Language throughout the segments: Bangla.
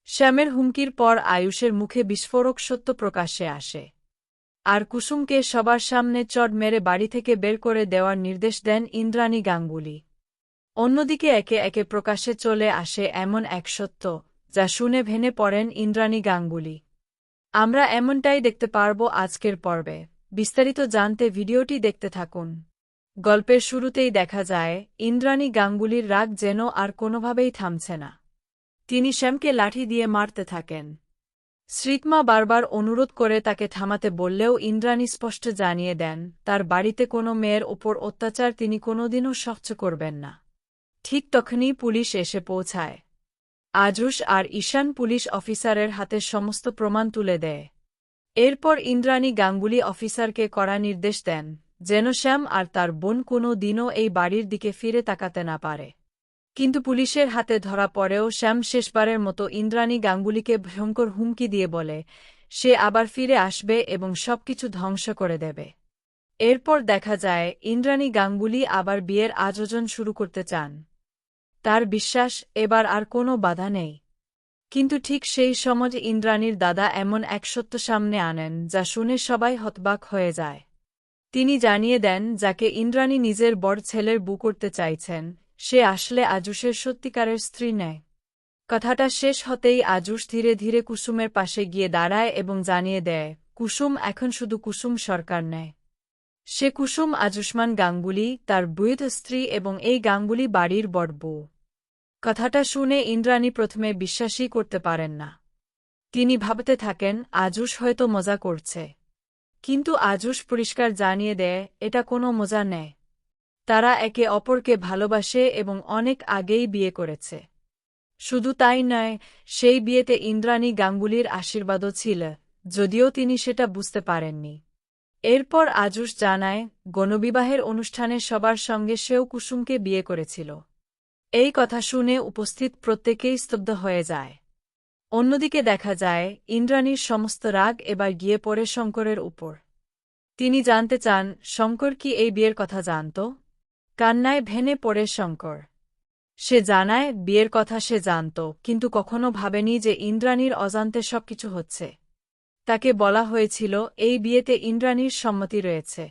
শ্যামের হুমকির পর আয়ুষের মুখে বিস্ফোরক সত্য প্রকাশ্যে আসে। আর কুসুমকে সবার সামনে চড় মেরে বাড়ি থেকে বের করে দেওয়ার নির্দেশ দেন ইন্দ্রাণী গাঙ্গুলি। অন্যদিকে একে একে প্রকাশ্যে চলে আসে এমন এক সত্য, যা শুনে ভেঙে পড়েন ইন্দ্রাণী গাঙ্গুলি। আমরা এমনটাই দেখতে পারব আজকের পর্বে। বিস্তারিত জানতে ভিডিওটি দেখতে থাকুন। গল্পের শুরুতেই দেখা যায় ইন্দ্রাণী গাঙ্গুলির রাগ যেন আর কোনোভাবেই থামছে না। তিনি শ্যামকে লাঠি দিয়ে মারতে থাকেন। শ্রীতমা বারবার অনুরোধ করে তাকে থামাতে বললেও ইন্দ্রাণী স্পষ্ট জানিয়ে দেন তার বাড়িতে কোনো মেয়ের ওপর অত্যাচার তিনি কোনোদিনও সহ্য করবেন না। ঠিক তখনই পুলিশ এসে পৌঁছায়। আজুশ আর ঈশান পুলিশ অফিসারের হাতে সমস্ত প্রমাণ তুলে দেয়। এরপর ইন্দ্রাণী গাঙ্গুলি অফিসারকে কড়া নির্দেশ দেন যেন শ্যাম আর তার বোন কোনো দিনও এই বাড়ির দিকে ফিরে তাকাতে না পারে। কিন্তু পুলিশের হাতে ধরা পড়েও শ্যাম শেষবারের মতো ইন্দ্রাণী গাঙ্গুলিকে ভয়ঙ্কর হুমকি দিয়ে বলে সে আবার ফিরে আসবে এবং সবকিছু ধ্বংস করে দেবে। এরপর দেখা যায় ইন্দ্রাণী গাঙ্গুলি আবার বিয়ের আয়োজন শুরু করতে চান। তার বিশ্বাস এবার আর কোনো বাধা নেই। কিন্তু ঠিক সেই সময় ইন্দ্রাণীর দাদা এমন এক সত্য সামনে আনেন যা শুনে সবাই হতবাক হয়ে যায়। তিনি জানিয়ে দেন যাকে ইন্দ্রাণী নিজের বড় ছেলের বউ করতে চাইছেন সে আসলে আজুশের সত্যিকারের স্ত্রী নয়। কথাটা শেষ হতেই আজুশ ধীরে ধীরে কুসুমের পাশে গিয়ে দাঁড়ায় এবং জানিয়ে দেয় কুসুম এখন শুধু কুসুম সরকার নেয়, সে কুসুম আজুষ্মান গাঙ্গুলি, তার বৈধ স্ত্রী এবং এই গাঙ্গুলি বাড়ির বড় বউ। কথাটা শুনে ইন্দ্রাণী প্রথমে বিশ্বাসই করতে পারেন না। তিনি ভাবতে থাকেন আজুশ হয়তো মজা করছে। কিন্তু আজুশ পরিষ্কার জানিয়ে দেয় এটা কোনো মজা নেই। তারা একে অপরকে ভালোবাসে এবং অনেক আগেই বিয়ে করেছে। শুধু তাই নয়, সেই বিয়েতে ইন্দ্রাণী গাঙ্গুলির আশীর্বাদও ছিল, যদিও তিনি সেটা বুঝতে পারেননি। এরপর আজুশ জানায় গণবিবাহের অনুষ্ঠানে সবার সঙ্গে সেও কুসুমকে বিয়ে করেছিল। এই কথা শুনে উপস্থিত প্রত্যেকেই স্তব্ধ হয়ে যায়। অন্যদিকে দেখা যায় ইন্দ্রাণীর সমস্ত রাগ এবার গিয়ে পড়ে শঙ্করের উপর। তিনি জানতে চান শঙ্কর কি এই বিয়ের কথা জানত। কান্নায় ভেঙে পড়ে শঙ্কর। সে জানায় বিয়ের কথা সে জানত, কিন্তু কখনো ভাবেনি যে ইন্দ্রাণীর অজান্তে সবকিছু হচ্ছে। তাকে বলা হয়েছিল এই বিয়েতে ইন্দ্রাণীর সম্মতি রয়েছে,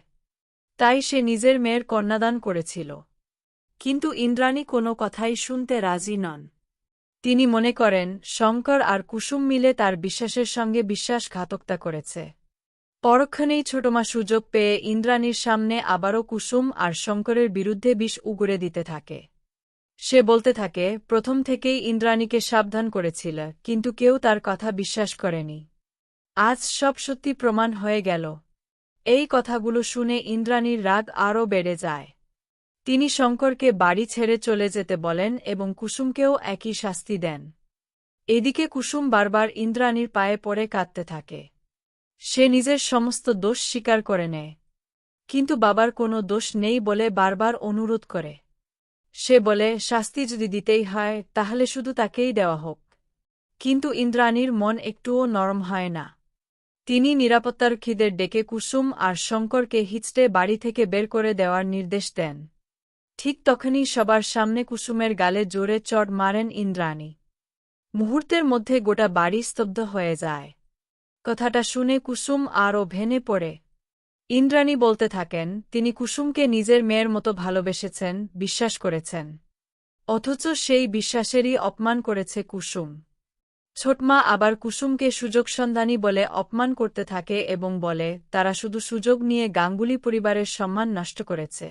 তাই সে নিজের মেয়ের কন্যাদান করেছিল। কিন্তু ইন্দ্রাণী কোনো কথাই শুনতে রাজি নন। তিনি মনে করেন শঙ্কর আর কুসুম মিলে তার বিশ্বাসের সঙ্গে বিশ্বাসঘাতকতা করেছে। পরক্ষণেই ছোটমা সুযোগ পেয়ে ইন্দ্রাণীর সামনে আবারও কুসুম আর শঙ্করের বিরুদ্ধে বিষ উগরে দিতে থাকে। সে বলতে থাকে প্রথম থেকেই ইন্দ্রাণীকে সাবধান করেছিল, কিন্তু কেউ তার কথা বিশ্বাস করেনি। আজ সব সত্যি প্রমাণ হয়ে গেল। এই কথাগুলো শুনে ইন্দ্রাণীর রাগ আরও বেড়ে যায়। তিনি শঙ্করকে বাড়ি ছেড়ে চলে যেতে বলেন এবং কুসুমকেও একই শাস্তি দেন। এদিকে কুসুম বারবার ইন্দ্রাণীর পায়ে পড়ে কাঁদতে থাকে। সে নিজের সমস্ত দোষ স্বীকার করে নেয়, কিন্তু বাবার কোনো দোষ নেই বলে বারবার অনুরোধ করে। সে বলে শাস্তি যদি দিতেই হয় তাহলে শুধু তাকেই দেওয়া হোক। কিন্তু ইন্দ্রাণীর মন একটুও নরম হয় না। তিনি নিরাপত্তারক্ষীদের ডেকে কুসুম আর শঙ্করকে হিঁচড়ে বাড়ি থেকে বের করে দেওয়ার নির্দেশ দেন। ঠিক তখনই সবার সামনে কুসুমের গালে জোরে চড় মারেন ইন্দ্রাণী। মুহূর্তের মধ্যে গোটা বাড়ি স্তব্ধ হয়ে যায়। কথাটা শুনে কুসুম আরও ভেঙে পড়ে। ইন্দ্রাণী বলতে থাকেন তিনি কুসুমকে নিজের মেয়ের মতো ভালোবেসেছেন, বিশ্বাস করেছেন। অথচ সেই বিশ্বাসেরই অপমান করেছে কুসুম। ছোটমা আবার কুসুমকে সুযোগসন্ধানী বলে অপমান করতে থাকে এবং বলে তারা শুধু সুযোগ নিয়ে গাঙ্গুলি পরিবারের সম্মান নষ্ট করেছে।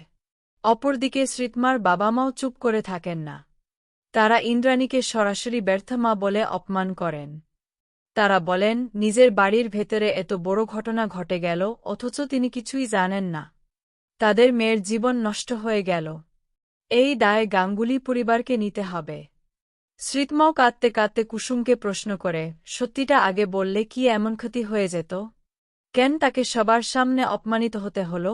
অপরদিকে শ্রীতমার বাবা মাও চুপ করে থাকেন না। তারা ইন্দ্রাণীকে সরাসরি ব্যর্থ মা বলে অপমান করেন। তারা বলেন নিজের বাড়ির ভেতরে এত বড় ঘটনা ঘটে গেল অথচ তিনি কিছুই জানেন না। তাদের মেয়ের জীবন নষ্ট হয়ে গেল। এই দায় গাঙ্গুলি পরিবারকে নিতে হবে। শ্রীতমাও কাঁদতে কাঁদতে কুসুমকে প্রশ্ন করে সত্যিটা আগে বললে কি এমন ক্ষতি হয়ে যেত? কেন তাকে সবার সামনে অপমানিত হতে হল?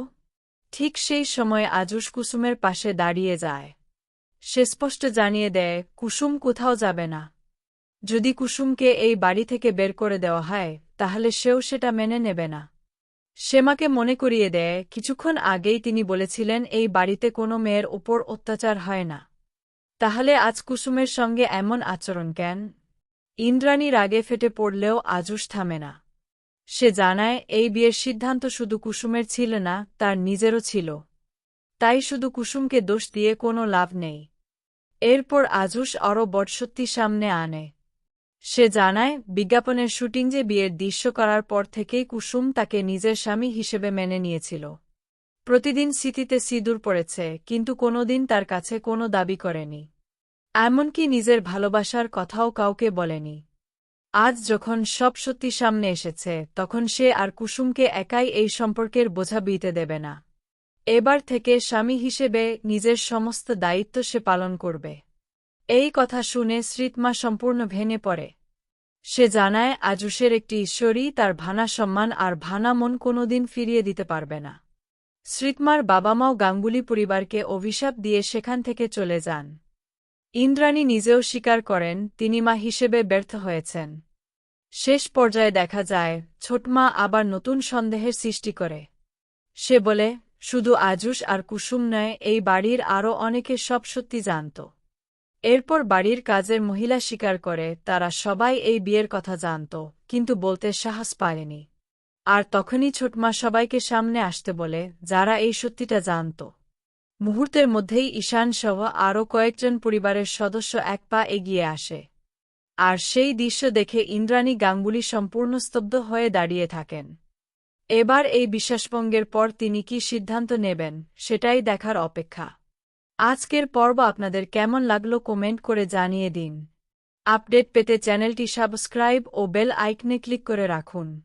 ঠিক সেই সময় আজুশ কুসুমের পাশে দাঁড়িয়ে যায়। সে স্পষ্ট জানিয়ে দেয় কুসুম কোথাও যাবে না। যদি কুসুমকে এই বাড়ি থেকে বের করে দেওয়া হয় তাহলে সেও সেটা মেনে নেবে না। শ্যামাকে মনে করিয়ে দেয় কিছুক্ষণ আগেই তিনি বলেছিলেন এই বাড়িতে কোনো মেয়ের ওপর অত্যাচার হয় না। তাহলে আজ কুসুমের সঙ্গে এমন আচরণ কেন? ইন্দ্রাণী রাগে ফেটে পড়লেও আজুস থামে না। সে জানায় এই বিয়ের সিদ্ধান্ত শুধু কুসুমের ছিল না, তার নিজেরও ছিল। তাই শুধু কুসুমকে দোষ দিয়ে কোনো লাভ নেই। এরপর আজুস আরও বড়সত্যি সামনে আনে। সে জানায় বিজ্ঞাপনের শুটিং যে বিয়ের দৃশ্য করার পর থেকেই কুসুম তাকে নিজের স্বামী হিসেবে মেনে নিয়েছিল। প্রতিদিন স্মৃতিতে সিঁদুর পড়েছে, কিন্তু কোনোদিন তার কাছে কোনো দাবি করেনি। এমনকি নিজের ভালোবাসার কথাও কাউকে বলেনি। আজ যখন সব সত্যি সামনে এসেছে, তখন সে আর কুসুমকে একাই এই সম্পর্কের বোঝা বইতে দেবে না। এবার থেকে স্বামী হিসেবে নিজের সমস্ত দায়িত্ব সে পালন করবে। এই কথা শুনে স্মৃতমা সম্পূর্ণ ভেঙে পড়ে। সে জানায় আজুসের একটি ঈশ্বরই তার ভাঙা সম্মান আর ভাঙা মন কোনোদিন ফিরিয়ে দিতে পারবে না। স্মৃতমার বাবা মাও গাঙ্গুলি পরিবারকে অভিশাপ দিয়ে সেখান থেকে চলে যান। ইন্দ্রাণী নিজেও স্বীকার করেন তিনি মা হিসেবে ব্যর্থ হয়েছেন। শেষ পর্যায়ে দেখা যায় ছোটমা আবার নতুন সন্দেহের সৃষ্টি করে। সে বলে শুধু আজুস আর কুসুম নয়, এই বাড়ির আরও অনেকে সব সত্যি জানত। এরপর বাড়ির কাজের মহিলা স্বীকার করে তারা সবাই এই বিয়ের কথা জানত, কিন্তু বলতে সাহস পায়নি। আর তখনই ছোটমা সবাইকে সামনে আসতে বলে, যারা এই সত্যিটা জানত। মুহূর্তের মধ্যেই ঈশান সহ আরও কয়েকজন পরিবারের সদস্য এক পা এগিয়ে আসে। আর সেই দৃশ্য দেখে ইন্দ্রাণী গাঙ্গুলি সম্পূর্ণ স্তব্ধ হয়ে দাঁড়িয়ে থাকেন। এবার এই বিশ্বাসভঙ্গের পর তিনি কি সিদ্ধান্ত নেবেন, সেটাই দেখার অপেক্ষা। আজকের পর্ব আপনাদের কেমন লাগলো কমেন্ট করে জানিয়ে দিন। আপডেট পেতে চ্যানেলটি সাবস্ক্রাইব ও বেল আইকনে ক্লিক করে রাখুন।